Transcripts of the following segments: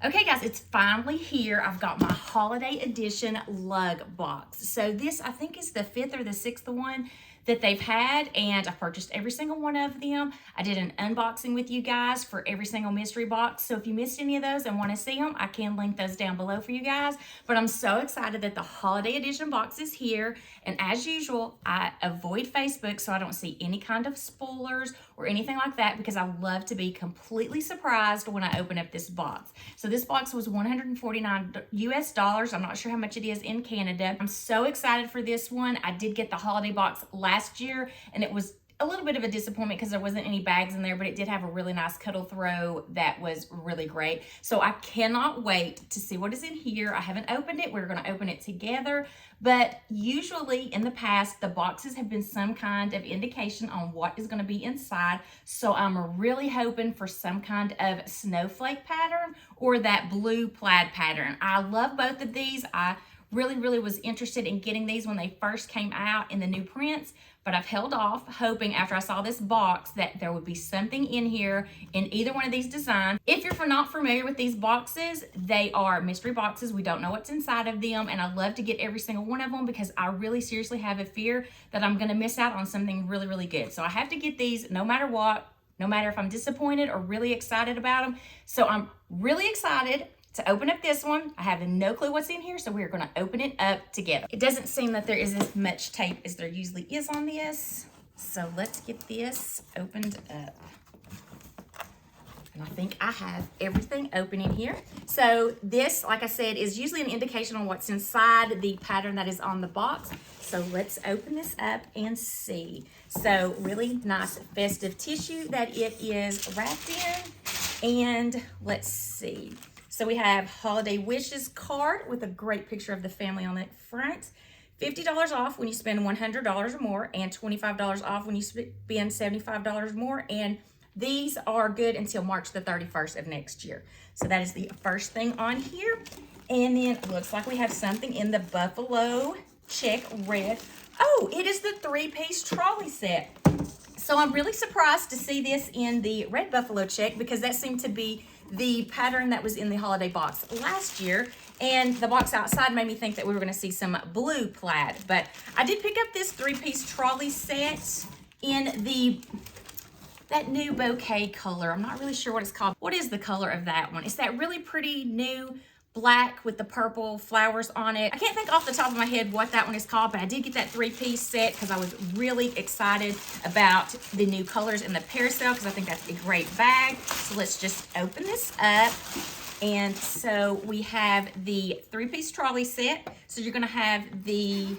Okay guys, it's finally here. I've got my holiday edition lug box. So this I think is the 5th or the 6th one that they've had, and I purchased every single one of them. I did an unboxing with you guys for every single mystery box. So if you missed any of those and want to see them, I can link those down below for you guys. But I'm so excited that the holiday edition box is here. And as usual, I avoid Facebook so I don't see any kind of spoilers or anything like that, because I love to be completely surprised when I open up this box. So this box was $149 US. I'm not sure how much it is in Canada. I'm so excited for this one. I did get the holiday box last year, and it was a little bit of a disappointment because there wasn't any bags in there, but it did have a really nice cuddle throw that was really great. So I cannot wait to see what is in here. I haven't opened it. We're going to open it together, but usually in the past, the boxes have been some kind of indication on what is going to be inside. So I'm really hoping for some kind of snowflake pattern or that blue plaid pattern. I love both of these. I really was interested in getting these when they first came out in the new prints, but I've held off, hoping after I saw this box that there would be something in here in either one of these designs. If you're not familiar with these boxes, they are mystery boxes. We don't know what's inside of them, and I love to get every single one of them because I really seriously have a fear that I'm gonna miss out on something really good. So I have to get these no matter what, no matter if I'm disappointed or really excited about them. So I'm really excited to open up this one. I have no clue what's in here, so we're going to open it up together. It doesn't seem that there is as much tape as there usually is on this, so let's get this opened up. And I think I have everything open in here. So this, like I said, is usually an indication on what's inside the pattern that is on the box. So let's open this up and see. So really nice festive tissue that it is wrapped in. And let's see. So we have Holiday Wishes card with a great picture of the family on the front. $50 off when you spend $100 or more, and $25 off when you spend $75 or more. And these are good until March the 31st of next year. So that is the first thing on here. And then it looks like we have something in the buffalo check red. Oh, it is the 3-piece trolley set. So I'm really surprised to see this in the red buffalo check, because that seemed to be the pattern that was in the holiday box last year, and the box outside made me think that we were going to see some blue plaid. But I did pick up this 3-piece trolley set in that new bouquet color. I'm not really sure what it's called. What is the color of that one? It's that really pretty new black with the purple flowers on it. I can't think off the top of my head what that one is called, but I did get that 3-piece set because I was really excited about the new colors in the parasail, because I think that's a great bag. So let's just open this up. And so we have the 3-piece trolley set. So you're gonna have the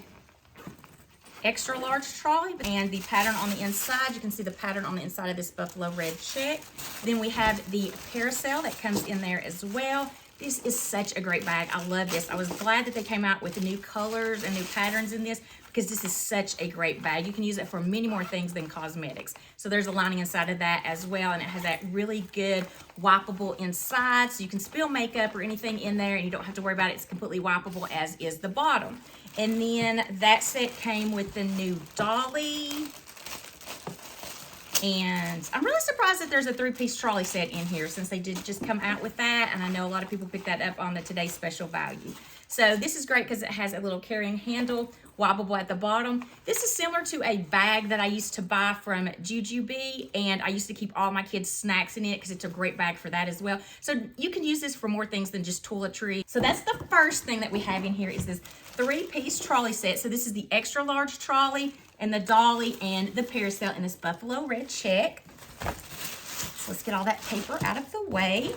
extra large trolley and the pattern on the inside. You can see the pattern on the inside of this buffalo red check. Then we have the parasail that comes in there as well. This is such a great bag. I love this. I was glad that they came out with the new colors and new patterns in this, because this is such a great bag. You can use it for many more things than cosmetics. So there's a lining inside of that as well, and it has that really good wipeable inside, so you can spill makeup or anything in there and you don't have to worry about it. It's completely wipeable, as is the bottom. And then that set came with the new dolly. And I'm really surprised that there's a 3-piece trolley set in here, since they did just come out with that. And I know a lot of people picked that up on the Today's Special Value. So this is great because it has a little carrying handle, wobbleable at the bottom. This is similar to a bag that I used to buy from Jujube, and I used to keep all my kids' snacks in it because it's a great bag for that as well. So you can use this for more things than just toiletry. So that's the first thing that we have in here, is this 3-piece trolley set. So this is the extra large trolley and the dolly and the parasail in this buffalo red check. So let's get all that paper out of the way.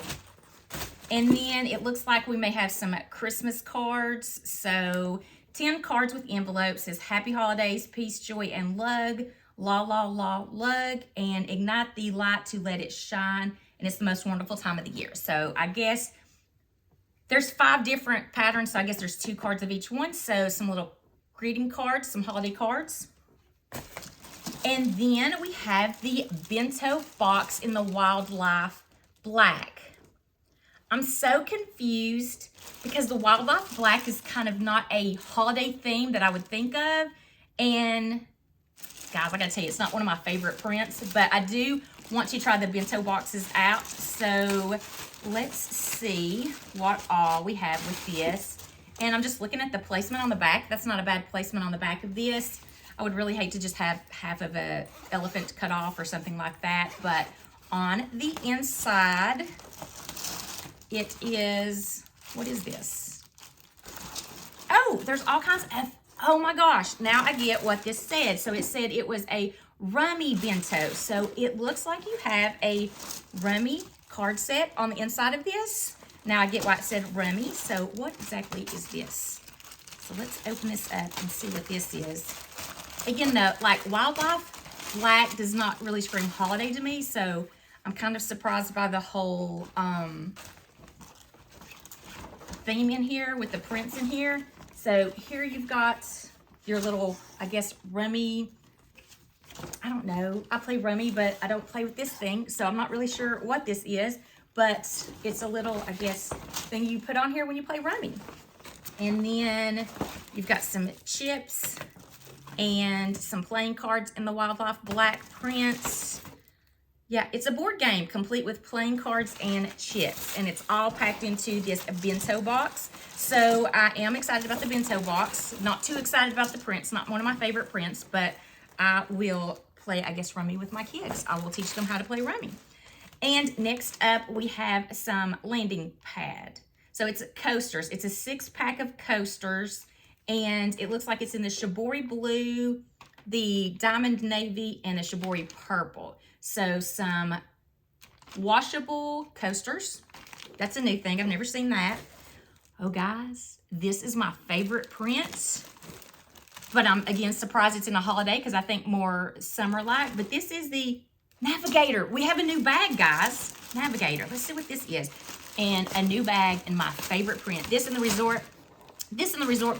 And then it looks like we may have some Christmas cards. So 10 cards with envelopes. Says Happy Holidays, Peace, Joy, and Lug. La la la lug. And ignite the light to let it shine. And it's the most wonderful time of the year. So I guess there's 5 different patterns. So I guess there's 2 cards of each one. So some little greeting cards, some holiday cards. And then we have the bento box in the Wildlife Black. I'm so confused because the Wildlife Black is kind of not a holiday theme that I would think of. And guys, I gotta tell you, it's not one of my favorite prints, but I do want to try the bento boxes out. So let's see what all we have with this. And I'm just looking at the placement on the back. That's not a bad placement on the back of this. I would really hate to just have half of an elephant cut off or something like that. But on the inside, it is, what is this? Oh, there's all kinds of, oh my gosh, now I get what this said. So it said it was a rummy bento. So it looks like you have a rummy card set on the inside of this. Now I get why it said rummy. So what exactly is this? So let's open this up and see what this is. Again, though, like Wildlife Black does not really scream holiday to me, so I'm kind of surprised by the whole theme in here with the prints in here. So here you've got your little, I guess, rummy. I don't know. I play rummy, but I don't play with this thing, so I'm not really sure what this is. But it's a little, I guess, thing you put on here when you play rummy. And then you've got some chips and some playing cards in the Wildlife Black prints. Yeah, it's a board game complete with playing cards and chips. And it's all packed into this bento box. So I am excited about the bento box. Not too excited about the prints. Not one of my favorite prints, but I will play, I guess, rummy with my kids. I will teach them how to play rummy. And next up, we have some landing pad. So it's coasters. It's a 6-pack of coasters, and it looks like it's in the Shibori blue, the diamond navy, and the Shibori purple. So some washable coasters. That's a new thing. I've never seen that. Oh, guys, this is my favorite print. But I'm, again, surprised it's in a holiday because I think more summer-like. But this is the Navigator. We have a new bag, guys. Navigator. Let's see what this is. And a new bag and my favorite print. This and the Resort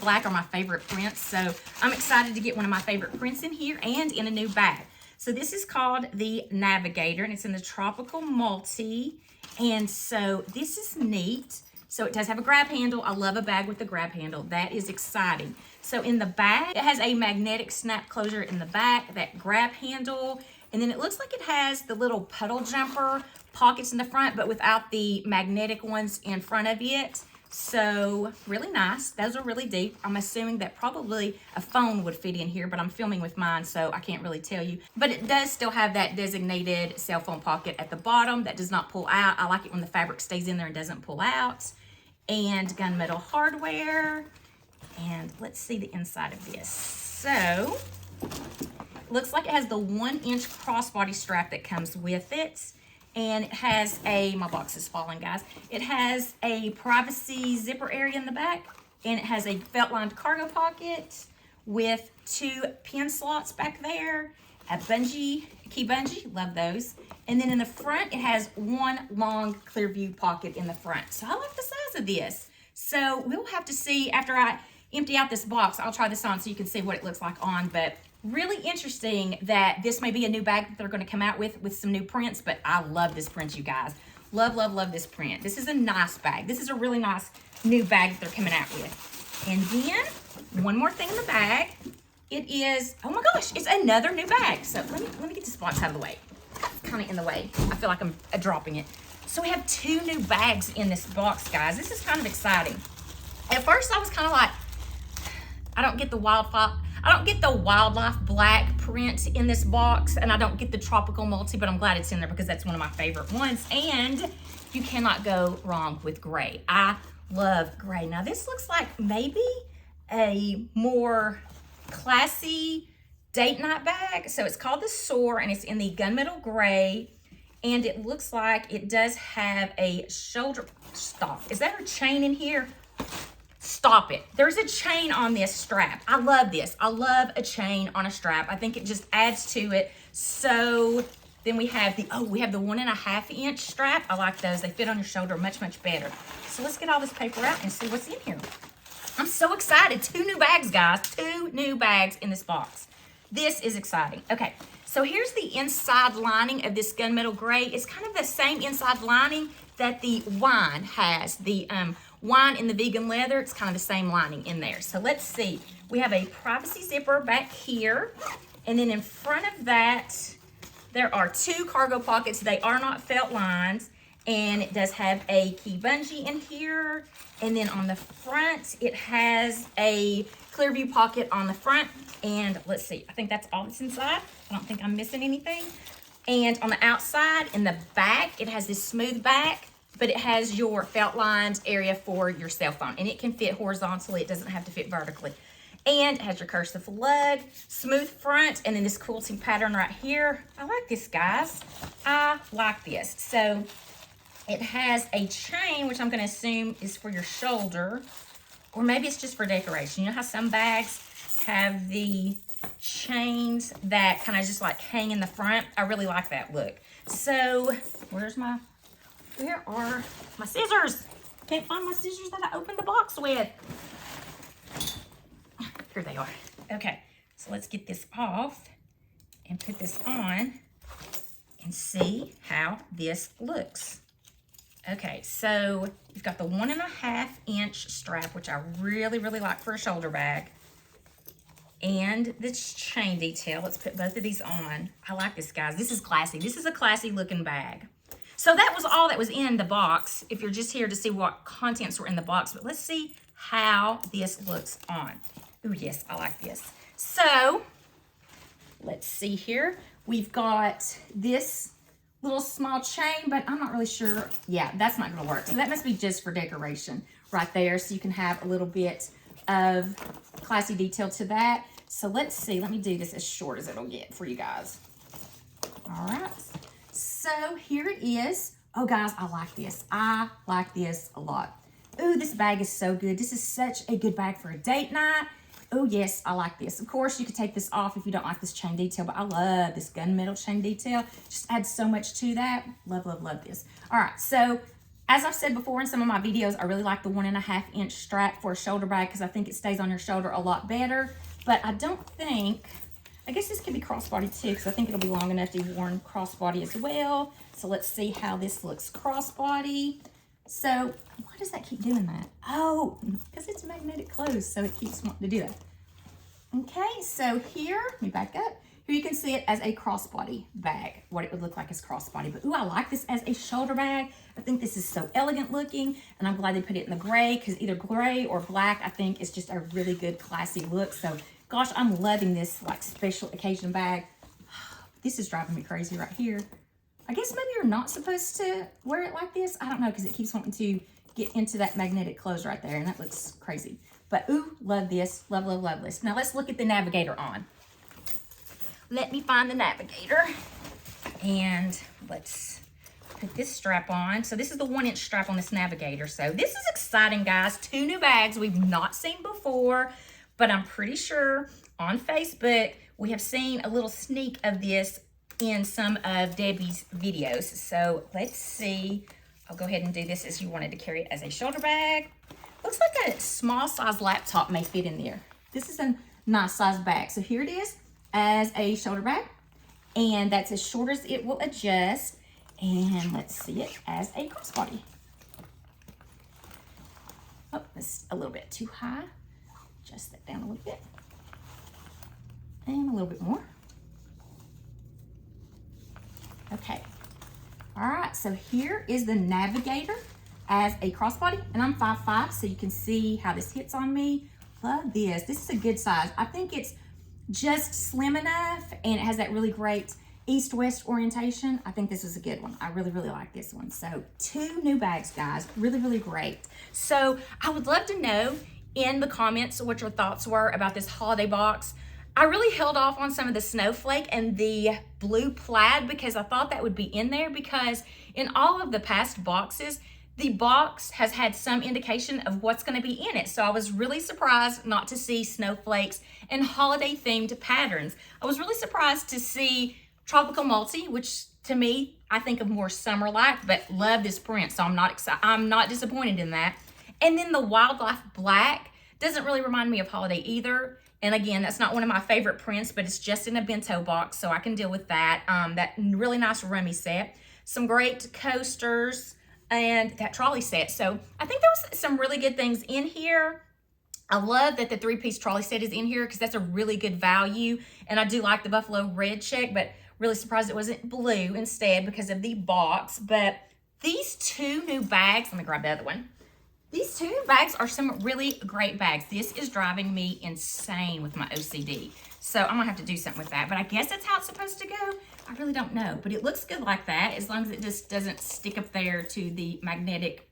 Black are my favorite prints. So I'm excited to get one of my favorite prints in here and in a new bag. So this is called the Navigator, and it's in the Tropical Multi. And so this is neat. So it does have a grab handle. I love a bag with a grab handle. That is exciting. So in the back, it has a magnetic snap closure in the back, that grab handle. And then it looks like it has the little puddle jumper pockets in the front, but without the magnetic ones in front of it. So really nice. Those are really deep. I'm assuming that probably a phone would fit in here, but I'm filming with mine, so I can't really tell you. But it does still have that designated cell phone pocket at the bottom that does not pull out. I like it when the fabric stays in there and doesn't pull out. And gunmetal hardware. And let's see the inside of this. So looks like it has the 1-inch crossbody strap that comes with it. And it has a, my box is falling, guys. It has a privacy zipper area in the back. And it has a felt-lined cargo pocket with 2 pin slots back there. A key bungee, love those. And then in the front, it has 1 long clear view pocket in the front. So I like the size of this. So we'll have to see after I empty out this box. I'll try this on so you can see what it looks like on. But really interesting that this may be a new bag that they're going to come out with some new prints, but I love this print, you guys. Love, love, love this print. This is a nice bag. This is a really nice new bag that they're coming out with. And then one more thing in the bag. It is, oh my gosh, it's another new bag. So let me get this box out of the way. It's kind of in the way. I feel like I'm dropping it. So we have 2 new bags in this box, guys. This is kind of exciting. At first I was kind of like, I don't get the Wildlife Black print in this box, and I don't get the Tropical Multi, but I'm glad it's in there because that's one of my favorite ones. And you cannot go wrong with gray. I love gray. Now this looks like maybe a more classy date night bag. So it's called the Soar, and it's in the gunmetal gray. And it looks like it does have a shoulder stop. Is there a chain in here? Stop it. There's a chain on this strap. I love this. I love a chain on a strap. I think it just adds to it. So then we have the 1.5-inch strap. I like those. They fit on your shoulder much, much better. So let's get all this paper out and see what's in here. I'm so excited. 2 new bags, guys. 2 new bags in this box. This is exciting. Okay, so here's the inside lining of this gunmetal gray. It's kind of the same inside lining that the wine has. The wine in the vegan leather, it's kind of the same lining in there. So let's see. We have a privacy zipper back here. And then in front of that, There are 2 cargo pockets. They are not felt lines, and it does have a key bungee in here. And then on the front, it has a clear view pocket on the front. And let's see, I think that's all that's inside. I don't think I'm missing anything. And on the outside, in the back, it has this smooth back, but it has your felt lines area for your cell phone. And it can fit horizontally. It doesn't have to fit vertically. And it has your cursive lug, smooth front, and then this quilting pattern right here. I like this, guys. I like this. So it has a chain, which I'm going to assume is for your shoulder, or maybe it's just for decoration. You know how some bags have the chains that kind of just like hang in the front? I really like that look. So where are my scissors? Can't find my scissors that I opened the box with. Here they are. Okay, so let's get this off and put this on and see how this looks. Okay, so you've got the 1.5 inch strap, which I really, really like for a shoulder bag. And this chain detail. Let's put both of these on. I like this, guys. This is classy. This is a classy looking bag. So that was all that was in the box, if you're just here to see what contents were in the box. But let's see how this looks on. Ooh, yes, I like this. So let's see here. We've got this little small chain, but I'm not really sure. Yeah, that's not gonna work. So that must be just for decoration right there. So you can have a little bit of classy detail to that. So let's see, let me do this as short as it'll get for you guys. All right, so here it is. Oh guys, I like this. I like this a lot. Ooh, this bag is so good. This is such a good bag for a date night. Oh yes, I like this. Of course, you could take this off if you don't like this chain detail, but I love this gunmetal chain detail. Just adds so much to that. Love, love, love this. All right, so as I've said before in some of my videos, I really like the 1.5 inch strap for a shoulder bag because I think it stays on your shoulder a lot better. But I don't think, I guess this could be crossbody too because I think it'll be long enough to be worn crossbody as well. So let's see how this looks crossbody. So why does that keep doing that? Oh, because it's magnetic closed, so it keeps wanting to do that. Okay, so here, let me back up. Here you can see it as a crossbody bag, what it would look like as crossbody. But ooh, I like this as a shoulder bag. I think this is so elegant looking, and I'm glad they put it in the gray because either gray or black, I think is just a really good classy look. So gosh, I'm loving this like special occasion bag. This is driving me crazy right here. I guess maybe you're not supposed to wear it like this. I don't know, because it keeps wanting to get into that magnetic close right there, and that looks crazy. But ooh, love this. Love, love, love this. Now let's look at the navigator on. Let me find the navigator. And let's put this strap on. So this is the 1 inch strap on this navigator. So this is exciting, guys. 2 new bags we've not seen before, but I'm pretty sure on Facebook we have seen a little sneak of this in some of Debbie's videos. So let's see. I'll go ahead and do this as you wanted to carry it as a shoulder bag. Looks like a small size laptop may fit in there. This is a nice size bag. So here it is as a shoulder bag, and that's as short as it will adjust. And let's see it as a crossbody. Oh, that's a little bit too high. Adjust that down a little bit. And a little bit more. Okay. All right, so here is the navigator as a crossbody, and I'm 5'5", so you can see how this hits on me. Love this. This is a good size. I think it's just slim enough, and it has that really great east-west orientation. I think this is a good one. I really, really like this one. So 2 new bags, guys. Really, really great. So I would love to know in the comments what your thoughts were about this holiday box. I really held off on some of the snowflake and the blue plaid because I thought that would be in there, because in all of the past boxes, the box has had some indication of what's going to be in it. So I was really surprised not to see snowflakes and holiday themed patterns. I was really surprised to see tropical multi, which to me, I think of more summer-like, but love this print. So I'm not disappointed in that. And then the wildlife black doesn't really remind me of holiday either. And again, that's not one of my favorite prints, but it's just in a bento box, so I can deal with that. That really nice rummy set, some great coasters, and that trolley set. So I think there was some really good things in here. I love that the 3-piece trolley set is in here because that's a really good value. And I do like the buffalo red check, but Really surprised it wasn't blue instead because of the box. But these two new bags, let me grab the other one. These two new bags are some really great bags. This is driving me insane with my OCD. So I'm gonna have to do something with that. But I guess that's how it's supposed to go. I really don't know. But it looks good like that, as long as it just doesn't stick up there to the magnetic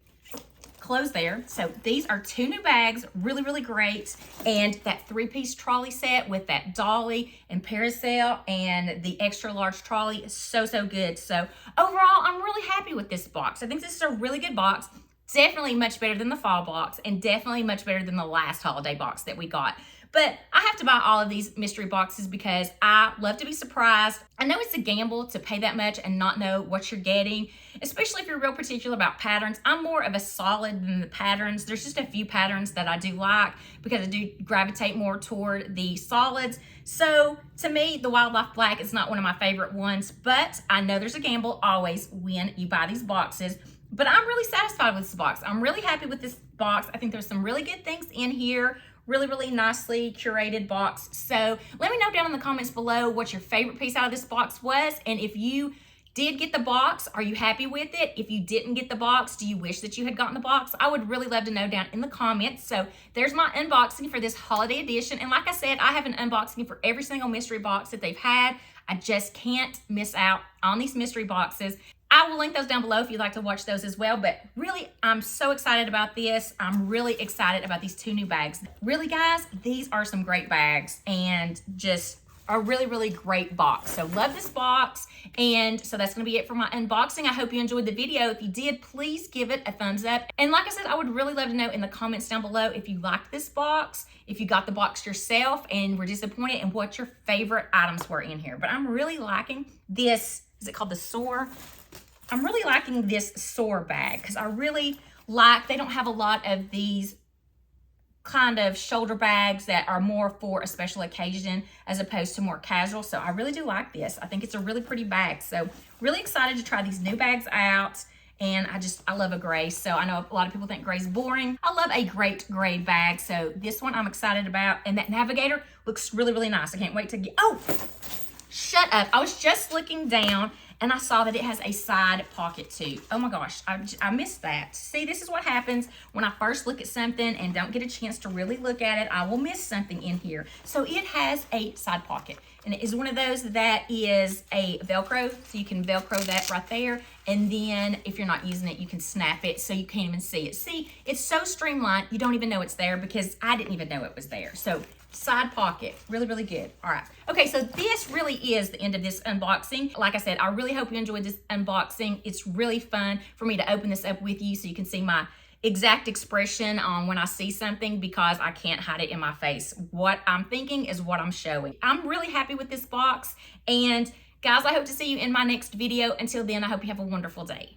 close there. So these are two new bags, really, really great. And that 3-piece trolley set with that dolly and parasail and the extra large trolley is so, so good. So overall, I'm really happy with this box. I think this is a really good box. Definitely much better than the fall box and definitely much better than the last holiday box that we got. But I have to buy all of these mystery boxes because I love to be surprised. I know it's a gamble to pay that much and not know what you're getting, especially if you're real particular about patterns. I'm more of a solid than the patterns. There's just a few patterns that I do like because I do gravitate more toward the solids. So to me, the Wildlife Black is not one of my favorite ones, but I know there's a gamble always when you buy these boxes. But I'm really satisfied with this box. I'm really happy with this box. I think there's some really good things in here. Really, really nicely curated box. So let me know down in the comments below what your favorite piece out of this box was. And if you did get the box, are you happy with it? If you didn't get the box, do you wish that you had gotten the box? I would really love to know down in the comments. So there's my unboxing for this holiday edition. And like I said, I have an unboxing for every single mystery box that they've had. I just can't miss out on these mystery boxes. I will link those down below if you'd like to watch those as well. But really, I'm so excited about this. I'm really excited about these two new bags. Really, guys, these are some great bags and just a really, really great box. So love this box. And so that's going to be it for my unboxing. I hope you enjoyed the video. If you did, please give it a thumbs up. And like I said, I would really love to know in the comments down below if you liked this box, if you got the box yourself and were disappointed, and what your favorite items were in here. But I'm really liking this. Is it called the Soar? I'm really liking this Soar bag because I really like, they don't have a lot of these kind of shoulder bags that are more for a special occasion as opposed to more casual. So I really do like this. I think it's a really pretty bag. So really excited to try these new bags out. And I love a gray. So I know a lot of people think gray's boring. I love a great gray bag. So this one I'm excited about. And that navigator looks really, really nice. I can't wait to get, oh, shut up. I was just looking down and I saw that it has a side pocket too. Oh my gosh, I missed that. See, this is what happens when I first look at something and don't get a chance to really look at it. I will miss something in here. So it has a side pocket. And it is one of those that is a Velcro. So you can Velcro that right there. And then if you're not using it, you can snap it so you can't even see it. See, it's so streamlined, you don't even know it's there because I didn't even know it was there. So side pocket, really, really good. All right. Okay, so this really is the end of this unboxing. Like I said, I really hope you enjoyed this unboxing. It's really fun for me to open this up with you so you can see my exact expression on when I see something because I can't hide it in my face. What I'm thinking is what I'm showing. I'm really happy with this box. And guys, I hope to see you in my next video. Until then, I hope you have a wonderful day.